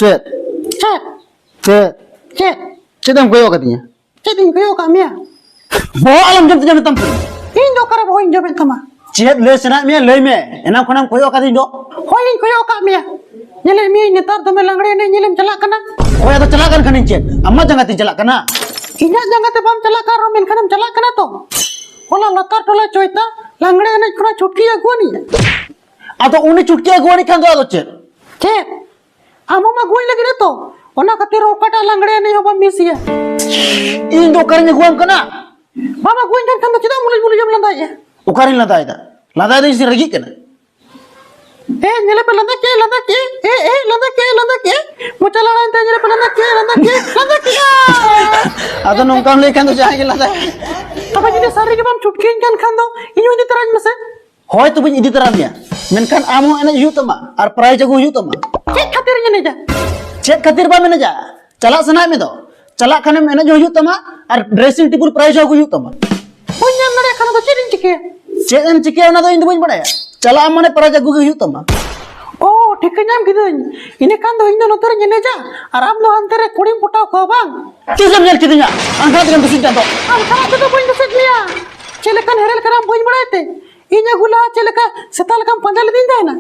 Cek, Cek, cek, cek. cek yang koyo katanya. Cek din kayo kami ya. Bawa alam jam jam tampil. Indo kara boy injo ben tama. Cek le sana me le me. Enam konam koyo katanya do. Hoyin kayo kami ya. Nyele mi nyetar dome langre ne nyelem celak kana. Koyo atau celakan kan cek. Amma jangan celak kana. Inya jangan te bam celak karo men kanam celak kana to. Ola latar tola coita langre ne kena chutki ya gua ni. Atau uni cutki gua ni kan do atau cek. Cek. Amo ma gua lagi ne to. Ona katir okata langre ne yoba misia. Indo karanya gua kana. Mama gua injan kan cita mulai jam landa ya. Ukarin lada itu. Lada itu isi ragi kana. Nyele pe landa ke. Landa ke. Mucha la landa nyele pe landa ke. Atau nongkam le kan do jangan lada. Apa jadi sari ke bam chutkin kan kando. Inyo di terang mese. Hoy tu pun idi terangnya. Menkan amo enak yu tama. Ar prai jago yu tama. Cek khatirnya ne ja. Cek khatir ba mena ja. Calak sana me do. Calak kanem enak jo yu tama. Ar dressing table prai jago yu tama. Punya nare kana to cedin cike. Cek en cike na do indu bun badaya. Calak amane prai jago yu tama. Oh, tiknya am gitu. Ini kan do indo notor nyene ja. Aram no antere kudim putau ko bang. Kisam jel kitinya. Angkat dengan besit janto. Am kana to boin do setlia. Celekan herel karam boin badaite. Inya gula celeka setal kam pandal din jana.